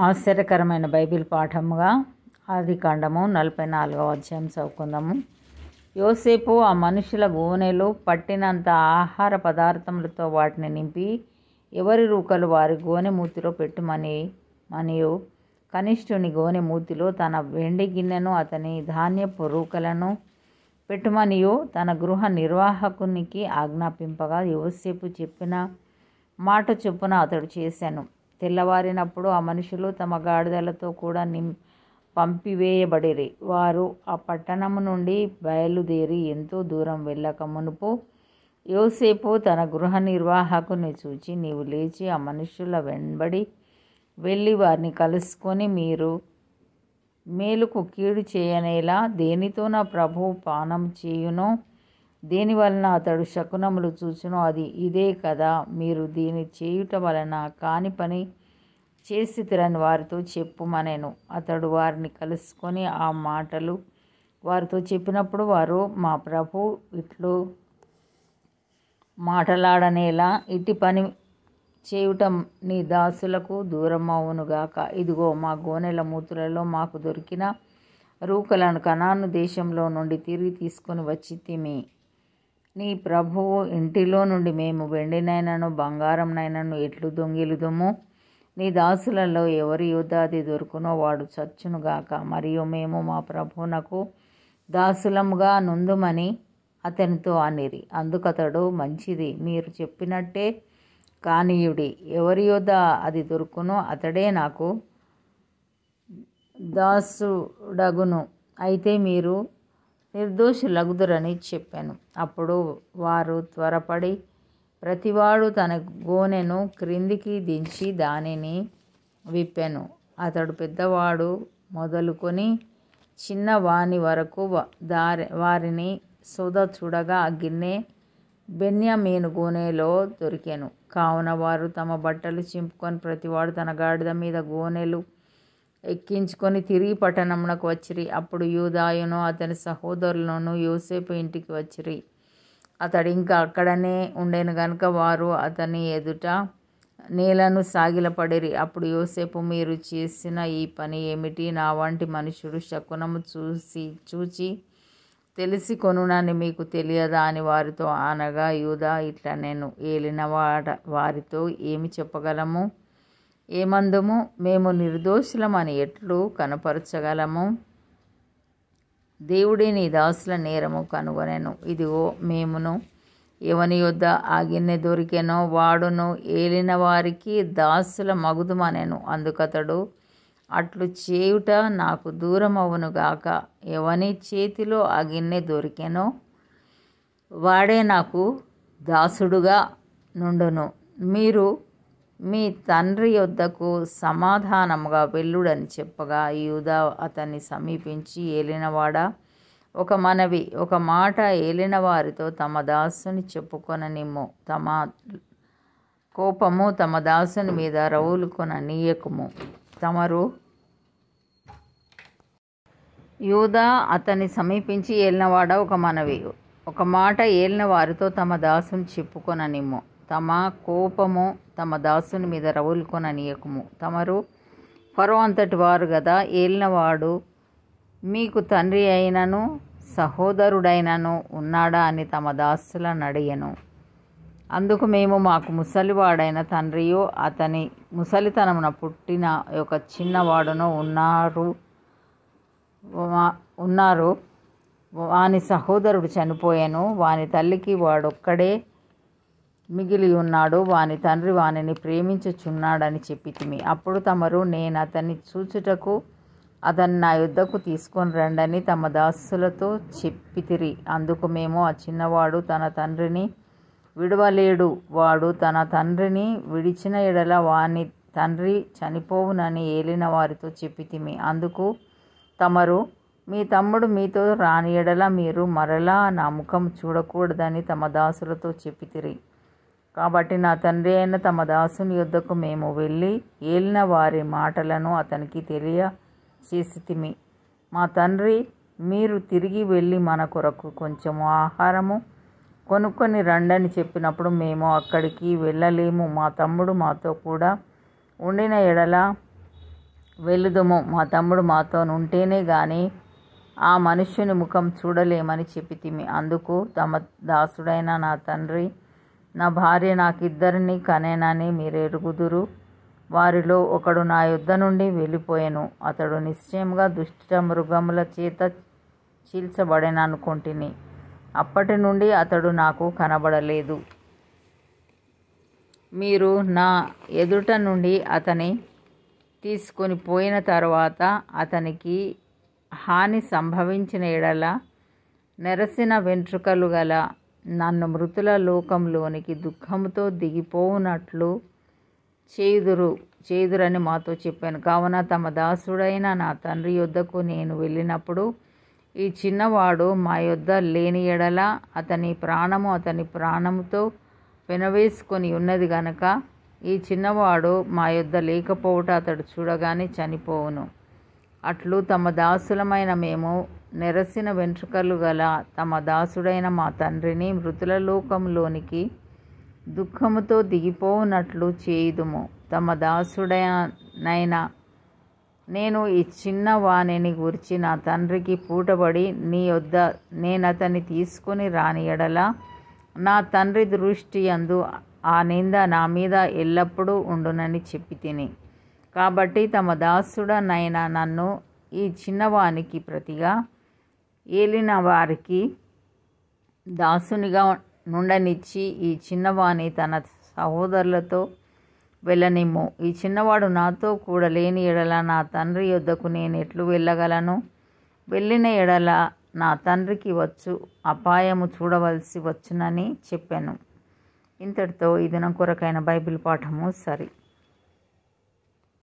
ఆశ్చర్యకరమైన బైబిల్ పాఠముగా ఆదికాండము 44వ అధ్యాయం చదువుకుందాము. యోసేపు ఆ మనుషుల గోనెలు పట్టినంత ఆహార పదార్థములతో వాటిని నింపి ఎవరి రూకలు వారి గోనె మూతిలో పెట్టుమనియు కనిష్ఠుని గోనె మూతిలో తన వెండి గిన్నెను అతని ధాన్యపు రూకలను పెట్టుమనియు తన గృహ నిర్వాహకునికి ఆజ్ఞాపింపగా యోసేపు చెప్పిన మాట చొప్పున అతడు చేశాను. తెల్లవారినప్పుడు ఆ మనుషులు తమ గాడిదలతో కూడా పంపివేయబడిరి. వారు ఆ పట్టణము నుండి బయలుదేరి ఎంతో దూరం వెళ్ళక మునుపు యోసేపు తన గృహ నిర్వాహకుని చూచి, నీవు లేచి ఆ మనుషుల వెంబడి వెళ్ళి వారిని కలుసుకొని, మీరు మేలుకు కీడు చేయనేలా దేనితో నా ప్రభువు పానం చేయునో, దేని వలన అతడు శకునములు చూచునో అది ఇదే కదా. మీరు దీని చేయుట వలన కాని పని చేసితిరని వారితో చెప్పుమనెను. అతడు వారిని కలుసుకొని ఆ మాటలు వారితో చెప్పినప్పుడు వారు, మా ప్రభు ఇట్లు మాటలాడనేలా ఇట్టి పని చేయుట నీ దాసులకు దూరమవునుగాక. ఇదిగో, మా గోనెల మూతులలో మాకు దొరికిన రూకలను కనాను దేశంలో నుండి తిరిగి తీసుకొని వచ్చితిమి. నీ ప్రభువు ఇంటిలో నుండి మేము వెండినైనను బంగారంనైనను ఎట్లు దొంగిలుదుము? నీ దాసులలో ఎవరి యొద్ద అది దొరుకునో వాడు చచ్చునుగాక. మరియు మేము మా ప్రభువునకు దాసులముగా నుందుమని అతనితో అనిరి. అందుకతడు, మంచిది, మీరు చెప్పినట్టే కానీయుడి. ఎవరి యొద్ద అది దొరుకునో అతడే నాకు దాసుడగును. అయితే మీరు నిర్దోషులగుదురని చెప్పాను. అప్పుడు వారు త్వరపడి ప్రతివాడు తన గోనెను క్రిందికి దించి దానిని విప్పెను. అతడు పెద్దవాడు మొదలుకొని చిన్నవాని వరకు వారిని చూడగా ఆ గిన్నె బెన్యామీను గోనెలో దొరికెను. కావున వారు తమ బట్టలు చింపుకొని ప్రతివాడు తన గాడిద మీద గోనెలు ఎక్కించుకొని తిరిగి పట్టణమునకు వచ్చిరి. అప్పుడు యూదాయును అతని సహోదరులను యోసేపు ఇంటికి వచ్చిరి. అతడు ఇంకా అక్కడనే ఉండెను గనుక వారు అతని ఎదుట నేలను సాగిలపడిరి. అప్పుడు యోసేపు, మీరు చేసిన ఈ పని ఏమిటి? నా వంటి మనుషుడు శకునము చూచి తెలిసి కొనునని మీకు తెలియదా అని వారితో అనగా, యూదా ఇట్లా నేను ఏలిన వారితో ఏమి చెప్పగలము? ఏమందుము? మేము నిర్దోషులమని ఎట్లు కనపరచగలము? దేవుడే నీ దాసుల నేరము కనుగొనెను. ఇదిగో, మేమును ఎవని యొద్ద ఆ గిన్నె దొరికెనో వాడును ఏలిన వారికి దాసుల మగుదుమనెను. అందుకతడు, అట్లు చేయుట నాకు దూరమవునుగాక. ఎవని చేతిలో ఆ గిన్నె దొరికెనో వాడే నాకు దాసుడుగా నుండును. మీరు మీ తండ్రి యొద్దకు సమాధానముగా వెళ్ళుడని చెప్పగా, యూదా అతన్ని సమీపించి, ఏలినవాడా, ఒక మాట ఏలిన వారితో తమ దాసుని చెప్పుకొననిమ్ము. తమ కోపము తమ దాసుని మీద రగులుకొననీయకుము. తమరు యూదా అతన్ని సమీపించి, ఏలినవాడా, ఒక మాట ఏలిన వారితో తమ దాసుని చెప్పుకొననిమ్ము. తమ కోపము తమ దాసుని మీద రగులుకొననీయకుము. తమరు ఫరో అంతటి వారు గదా. ఏలినవాడు మీకు తండ్రి అయినను సహోదరుడైనను ఉన్నాడా అని తమ దాసులను అడిగెను. అందుకు మేము, మాకు ముసలివాడైన తండ్రియు అతని ముసలితనమున పుట్టిన ఒక చిన్నవాడును ఉన్నారు. వాని సహోదరుడు చనిపోయాను. వాని తల్లికి వాడొక్కడే మిగిలి ఉన్నాడు. వాని తండ్రి వానిని ప్రేమించుచున్నాడని చెప్పితిమి. అప్పుడు తమరు, నేను అతన్ని చూచుటకు అతన్ని నా యొద్దకు తీసుకొని రండని తమ దాసులతో చెప్పితిరి. అందుకు మేము, ఆ చిన్నవాడు తన తండ్రిని విడువలేడు. వాడు తన తండ్రిని విడిచిన ఎడల వాని తండ్రి చనిపోవునని ఏలిన వారితో చెప్పితిమి. అందుకు తమరు, మీ తమ్ముడు మీతో రాని ఎడల మీరు మరలా నా ముఖం చూడకూడదని తమ దాసులతో చెప్పితిరి. కాబట్టి నా తండ్రి అయిన తమ దాసుని యొద్దకు మేము వెళ్ళి ఏలిన వారి మాటలను అతనికి తెలియచేసితిమి. మా తండ్రి, మీరు తిరిగి వెళ్ళి మన కొరకు కొంచెము ఆహారము కొనుక్కొని రండని చెప్పినప్పుడు మేము అక్కడికి వెళ్ళలేము. మా తమ్ముడు మాతో కూడా ఉండిన ఎడల వెళుదుము, మా తమ్ముడు మాతో ఉంటేనే గాని ఆ మనుష్యుని ముఖం చూడలేమని చెప్పితిమి. అందుకు తమ దాసుడైన నా తండ్రి, నా భార్య నాకిద్దరిని కనేనని మీరెరుగుదురు. వారిలో ఒకడు నా యొద్ద నుండి వెళ్ళిపోయెను. అతడు నిశ్చయముగా దుష్ట మృగముల చేత చీల్చబడెననుకొంటిని. అప్పటి నుండి అతడు నాకు కనబడలేదు. మీరు నా ఎదుట నుండి అతని తీసుకొని పోయిన తరువాత అతనికి హాని సంభవించిన ఎడల నెరసిన వెంట్రుకలు గల నన్ను మృతుల లోకంలోనికి దుఃఖముతో దిగిపోవునట్లు చేయుదురని మాతో చెప్పాను. కావున తమ దాసుడైన నా తండ్రి యొద్దకు నేను వెళ్ళినప్పుడు, ఈ చిన్నవాడు మా యొద్ద లేని ఎడల అతని ప్రాణముతో పెనవేసుకొని ఉన్నది గనక ఈ చిన్నవాడు మా యొద్ద లేకపోవుట అతడు చూడగానే చనిపోవును. అట్లు తమ దాసులమైన మేము నెరసిన వెంట్రుకలు గల తమ దాసుడైన మా తండ్రిని మృతుల లోకంలోనికి దుఃఖముతో దిగిపోవునట్లు చేయుదుము. తమ దాసుడైన నేను ఈ చిన్న వాణిని గూర్చి నా తండ్రికి పూటబడి నీ యొద్ద నేనతన్ని తీసుకొని రాని ఎడల నా తండ్రి దృష్టి యందు ఆ నింద నా మీద ఎల్లప్పుడూ ఉండునని చెప్పి తిని. కాబట్టి తమ దాసుడనైన నన్ను ఈ చిన్నవానికి ప్రతిగా ఏలిన వారికి దాసునిగా నుండనిచ్చి ఈ చిన్నవాని తన సహోదరులతో వెళ్ళనిమ్ము. ఈ చిన్నవాడు నాతో కూడా లేని ఎడల నా తండ్రి యొద్దకు నేను ఎట్లు వెళ్ళగలను? వెళ్ళిన ఎడల నా తండ్రికి వచ్చు అపాయము చూడవలసి వచ్చునని చెప్పాను. ఇంతటితో ఈ దినం కొరకైన బైబిల్ పాఠము సరి.